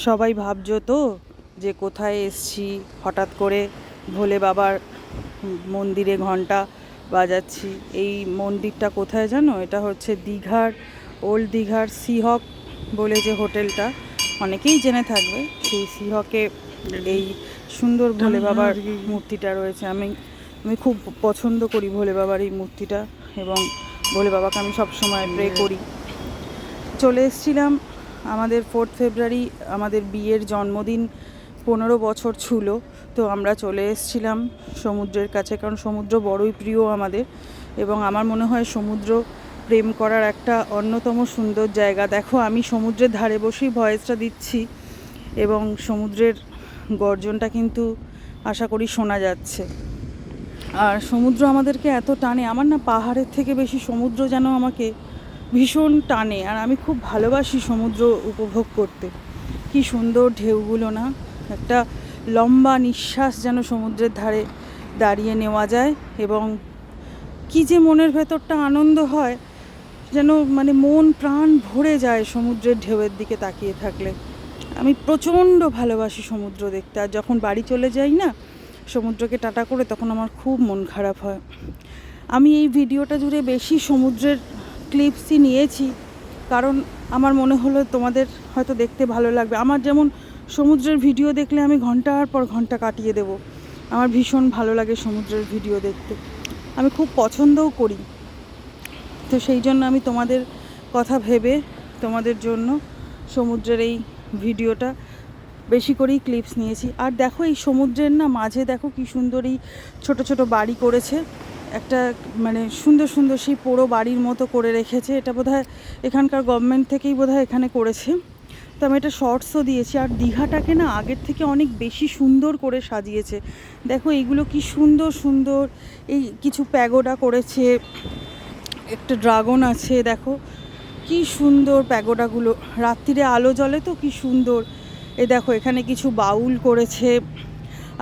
সবাই ভাবছো তো যে কোথায় এসছি, হঠাৎ করে ভোলে বাবার মন্দিরে ঘন্টা বাজাচ্ছি। এই মন্দিরটা কোথায় জানো? এটা হচ্ছে দীঘার, ওল্ড দীঘার সিহক বলে যে হোটেলটা, অনেকেই জেনে থাকবে। সেই সিহকে এই সুন্দর ভোলে বাবার মূর্তিটা রয়েছে। আমি আমি খুব পছন্দ করি ভোলে বাবার এই মূর্তিটা, এবং ভোলে বাবাকে আমি সবসময় প্রে করি। চলে এসেছিলাম, আমাদের 4 ফেব্রুয়ারি আমাদের বিয়ের জন্মদিন, 15 বছর ছিল। তো আমরা চলে এসেছিলাম সমুদ্রের কাছে, কারণ সমুদ্র বড়ই প্রিয় আমাদের, এবং আমার মনে হয় সমুদ্র প্রেম করার একটা অন্যতম সুন্দর জায়গা। দেখো, আমি সমুদ্রের ধারে বসেই ভয়েসটা দিচ্ছি, এবং সমুদ্রের গর্জনটা কিন্তু আশা করি শোনা যাচ্ছে। আর সমুদ্র আমাদেরকে এত টানে, আমার না পাহাড়ের থেকে বেশি সমুদ্র যেন আমাকে ভীষণ টানে। আর আমি খুব ভালোবাসি সমুদ্র উপভোগ করতে। কি সুন্দর ঢেউগুলো না, একটা লম্বা নিঃশ্বাস যেন সমুদ্রের ধারে দাঁড়িয়ে নেওয়া যায়, এবং কি যে মনের ভেতরটা আনন্দ হয়, যেন মানে মন প্রাণ ভরে যায় সমুদ্রের ঢেউয়ের দিকে তাকিয়ে থাকলে। আমি প্রচণ্ড ভালোবাসি সমুদ্র দেখতে। আর যখন বাড়ি চলে যাই না সমুদ্রকে টাটা করে, তখন আমার খুব মন খারাপ হয়। আমি এই ভিডিওটা জুড়ে বেশি সমুদ্রের ক্লিপসই নিয়েছি, কারণ আমার মনে হলো তোমাদের হয়তো দেখতে ভালো লাগবে। আমার যেমন সমুদ্রের ভিডিও দেখলে আমি ঘন্টার পর ঘন্টা কাটিয়ে দেব। আমার ভীষণ ভালো লাগে সমুদ্রের ভিডিও দেখতে, আমি খুব পছন্দও করি। তো সেই জন্য আমি তোমাদের কথা ভেবে তোমাদের জন্য সমুদ্রের এই ভিডিওটা বেশি করেই ক্লিপস নিয়েছি। আর দেখো, এই সমুদ্রের না মাঝে দেখো কি সুন্দর এই ছোটো ছোটো বাড়ি করেছে, একটা মানে সুন্দর সুন্দর সেই পোড়ো বাড়ির মতো করে রেখেছে। এটা বোধহয় এখানকার গভর্নমেন্ট থেকেই বোধহয় এখানে করেছে। তো আমি এটা শর্টসও দিয়েছি। আর দীঘাটাকে না আগের থেকে অনেক বেশি সুন্দর করে সাজিয়েছে। দেখো এইগুলো কি সুন্দর সুন্দর, এই কিছু প্যাগোডা করেছে, একটা ড্রাগন আছে, দেখো কি সুন্দর প্যাগোডাগুলো, রাত্রিরে আলো জ্বলে তো কি সুন্দর। এ দেখো এখানে কিছু বাউল করেছে।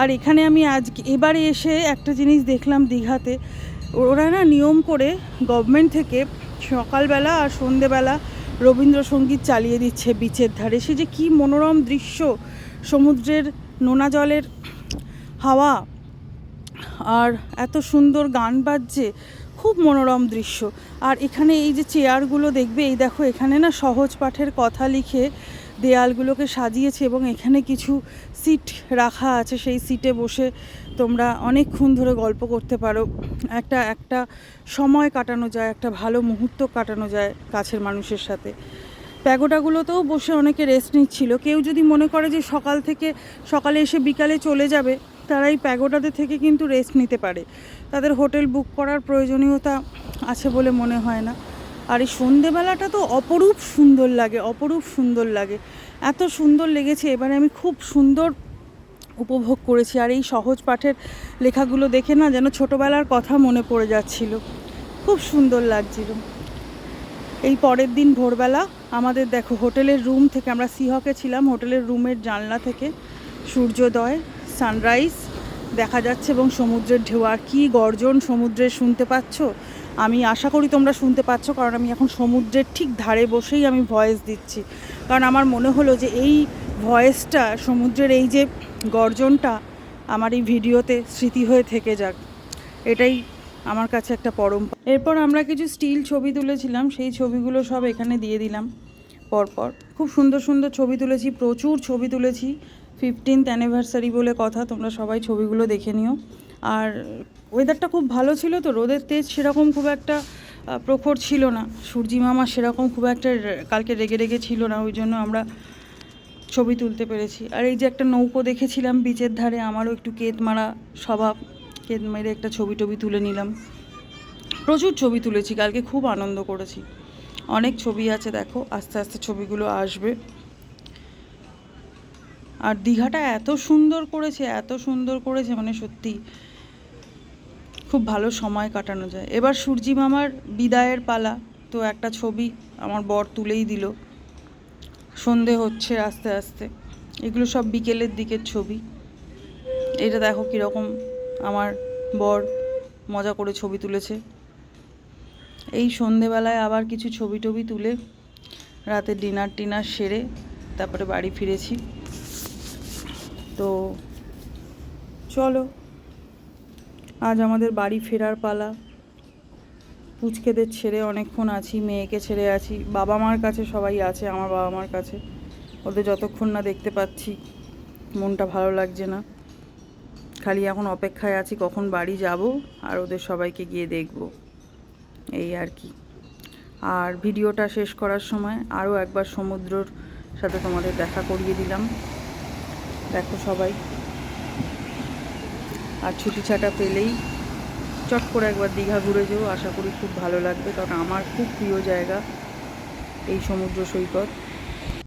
আর এখানে আমি এবারে এসে একটা জিনিস দেখলাম দীঘাতে, ওরা না নিয়ম করে গভর্নমেন্ট থেকে সকালবেলা আর সন্ধেবেলা রবীন্দ্রসঙ্গীত চালিয়ে দিচ্ছে বিচের ধারে। সে যে কী মনোরম দৃশ্য, সমুদ্রের নোনা জলের হাওয়া, আর এত সুন্দর গান বাজছে, খুব মনোরম দৃশ্য। আর এখানে এই যে চেয়ারগুলো দেখবে, এই দেখো এখানে না সহজ পাঠের কথা লিখে দেয়ালগুলোকে সাজিয়েছে, এবং এখানে কিছু সিট রাখা আছে, সেই সিটে বসে তোমরা অনেকক্ষণ ধরে গল্প করতে পারো, একটা একটা সময় কাটানো যায়, একটা ভালো মুহূর্ত কাটানো যায় কাছের মানুষের সাথে। প্যাগোডাগুলোতেও বসে অনেকে রেস্ট নিচ্ছিল। কেউ যদি মনে করে যে সকালে এসে বিকালে চলে যাবে, তারা এই প্যাগোডাতে থেকে কিন্তু রেস্ট নিতে পারে, তাদের হোটেল বুক করার প্রয়োজনীয়তা আছে বলে মনে হয় না। আর এই সন্ধেবেলাটা তো অপরূপ সুন্দর লাগে, অপরূপ সুন্দর লাগে, এত সুন্দর লেগেছে। এবারে আমি খুব সুন্দর উপভোগ করেছি। আর এই সহজ পাঠের লেখাগুলো দেখে না যেন ছোটোবেলার কথা মনে পড়ে যাচ্ছিল, খুব সুন্দর লাগছিল। এই পরের দিন ভোরবেলা আমাদের দেখো হোটেলের রুম থেকে, আমরা সিহকে ছিলাম, হোটেলের রুমের জানলা থেকে সূর্যোদয়, সানরাইজ দেখা যাচ্ছে, এবং সমুদ্রের ঢেউ। আর কী গর্জন সমুদ্রের, শুনতে পাচ্ছ? আমি আশা করি তোমরা শুনতে পাচ্ছ, কারণ আমি এখন সমুদ্রের ঠিক ধারে বসেই আমি ভয়েস দিচ্ছি। কারণ আমার মনে হলো যে এই ভয়েসটা, সমুদ্রের এই যে গর্জনটা আমার এই ভিডিওতে স্মৃতি হয়ে থেকে যাক, এটাই আমার কাছে একটা পরম্পরা। এরপর আমরা কিছু স্টিল ছবি তুলেছিলাম, সেই ছবিগুলো সব এখানে দিয়ে দিলাম পরপর। খুব সুন্দর সুন্দর ছবি তুলেছি, প্রচুর ছবি তুলেছি। 15th অ্যানিভার্সারি বলে কথা, তোমরা সবাই ছবিগুলো দেখে নিও। আর ওয়েদারটা খুব ভালো ছিল, তো রোদের তেজ সেরকম খুব একটা প্রখর ছিল না, সূর্যি মামা সেরকম খুব একটা কালকে রেগে রেগে ছিল না, ওই জন্য আমরা ছবি তুলতে পেরেছি। আর এই যে একটা নৌকো দেখেছিলাম বিচের ধারে, আমারও একটু কেত মারা স্বভাব, কেত মেরে একটা ছবি তুলে নিলাম। প্রচুর ছবি তুলেছি কালকে, খুব আনন্দ করেছি। অনেক ছবি আছে, দেখো আস্তে আস্তে ছবিগুলো আসবে। আর দীঘাটা এত সুন্দর করেছে, এত সুন্দর করেছে, মানে সত্যি খুব ভালো সময় কাটানো যায়। এবার সূর্যি মামার বিদায়ের পালা, তো একটা ছবি আমার বর তুলেই দিল। সন্ধে হচ্ছে আস্তে আস্তে, এগুলো সব বিকেলের দিকের ছবি। এটা দেখো কীরকম আমার বর মজা করে ছবি তুলেছে। এই সন্ধেবেলায় আবার কিছু ছবি তুলে রাতে ডিনার সেরে তারপরে বাড়ি ফিরেছি। তো চলো, আজ আমাদের বাড়ি ফেরার পালা। পুচকেদের ছেড়ে অনেকক্ষণ আছি, মেয়েকে ছেড়ে আছি, বাবা মার কাছে সবাই আছে, আমার বাবা মার কাছে। ওদের যতক্ষণ না দেখতে পাচ্ছি মনটা ভালো লাগছে না। খালি এখন অপেক্ষায় আছি কখন বাড়ি যাব আর ওদের সবাইকে গিয়ে দেখব, এই আর কি। আর ভিডিওটা শেষ করার সময় আরও একবার সমুদ্রর সাথে তোমাদের দেখা করিয়ে দিলাম। দেখো সবাই, আর ছুটি ছাটা পেলেই চট করে একবার দীঘা ঘুরে যাবো, আশা করি খুব ভালো লাগবে, কারণ আমার খুব প্রিয় জায়গা এই সমুদ্র সৈকত।